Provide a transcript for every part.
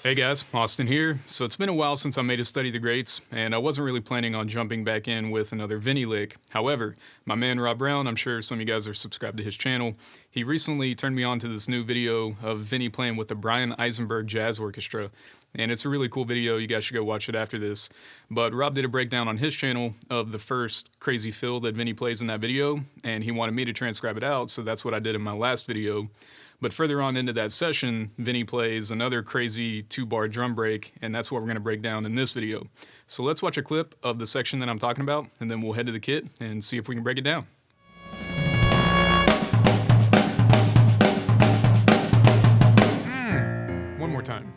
Hey guys, Austin here. So it's been a while since I made a Study the Greats, and I wasn't really planning on jumping back in with another Vinnie lick. However, my man Rob Brown, I'm sure some of you guys are subscribed to his channel, he recently turned me on to this new video of Vinnie playing with the Brian Eisenberg Jazz Orchestra. And it's a really cool video, you guys should go watch it after this. But Rob did a breakdown on his channel of the first crazy fill that Vinnie plays in that video, and he wanted me to transcribe it out, so that's what I did in my last video. But further on into that session, Vinnie plays another crazy 2-bar drum break, and that's what we're going to break down in this video. So let's watch a clip of the section that I'm talking about, and then we'll head to the kit and see if we can break it down. One more time.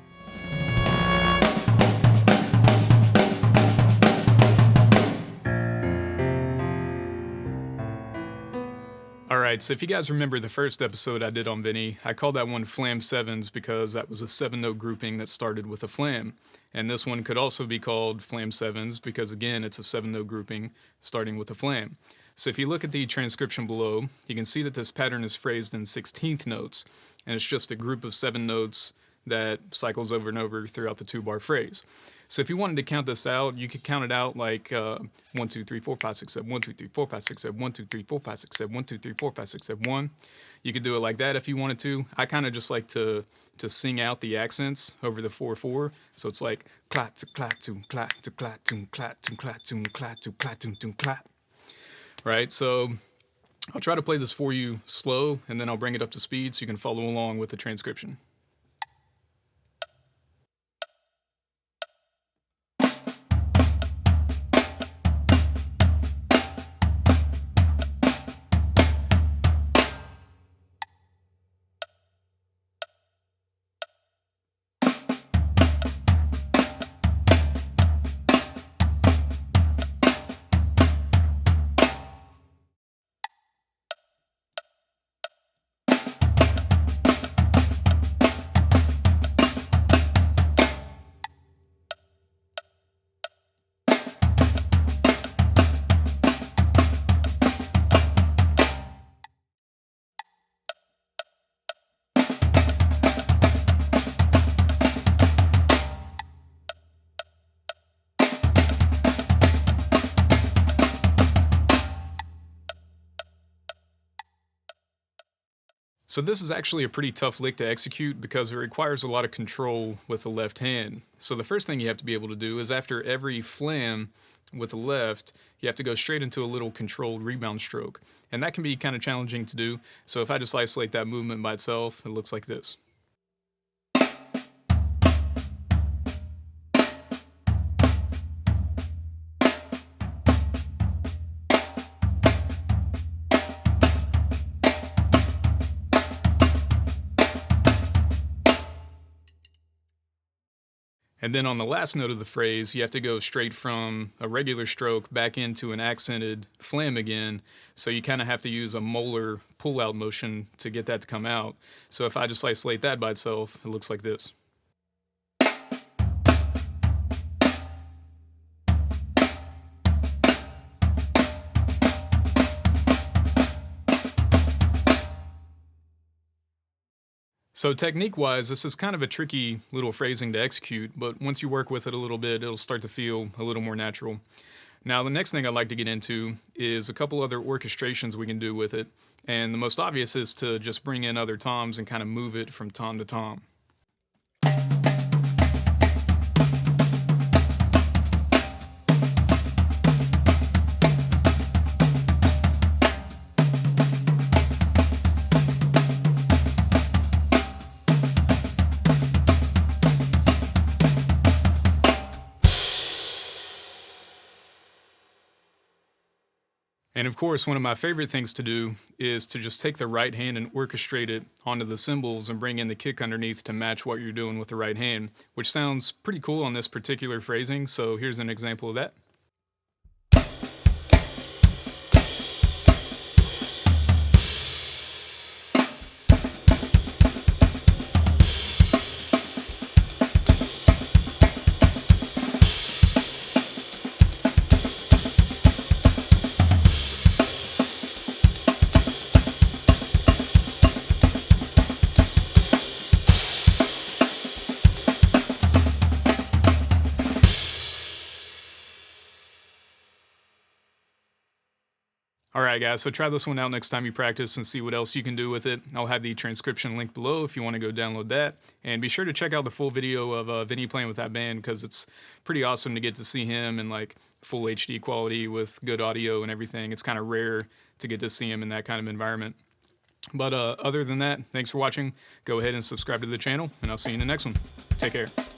Alright, so if you guys remember the first episode I did on Vinnie, I called that one Flam 7s because that was a 7-note grouping that started with a flam. And this one could also be called Flam 7s because, again, it's a 7-note grouping starting with a flam. So if you look at the transcription below, you can see that this pattern is phrased in 16th notes, and it's just a group of 7 notes that cycles over and over throughout the 2-bar phrase. So if you wanted to count this out, you could count it out like 1, 2, 3, 4, 5, 6, 7, 1, 2, 3, 4, 5, 6, 7, 1, 2, 3, 4, 5, 6, 7, 1, 2, 3, 4, 5, 6, 7, 1. You could do it like that if you wanted to. I kind of just like to sing out the accents over the 4/4. So it's like clat to clat to clat to clat to clat to clat to clat to clat to clat. Right? So I'll try to play this for you slow, and then I'll bring it up to speed so you can follow along with the transcription. So this is actually a pretty tough lick to execute because it requires a lot of control with the left hand. So the first thing you have to be able to do is after every flam with the left, you have to go straight into a little controlled rebound stroke. And that can be kind of challenging to do. So if I just isolate that movement by itself, it looks like this. And then on the last note of the phrase, you have to go straight from a regular stroke back into an accented flam again. So you kind of have to use a molar pull-out motion to get that to come out. So if I just isolate that by itself, it looks like this. So technique-wise, this is kind of a tricky little phrasing to execute, but once you work with it a little bit, it'll start to feel a little more natural. Now, the next thing I'd like to get into is a couple other orchestrations we can do with it, and the most obvious is to just bring in other toms and kind of move it from tom to tom. And of course, one of my favorite things to do is to just take the right hand and orchestrate it onto the cymbals and bring in the kick underneath to match what you're doing with the right hand, which sounds pretty cool on this particular phrasing, so here's an example of that. right, guys, so try this one out next time you practice and see what else you can do with it. I'll have the transcription link below if you want to go download that. And be sure to check out the full video of Vinnie playing with that band, because it's pretty awesome to get to see him in like full HD quality with good audio and everything. It's kind of rare to get to see him in that kind of environment. But other than that, thanks for watching. Go ahead and subscribe to the channel, and I'll see you in the next one. Take care.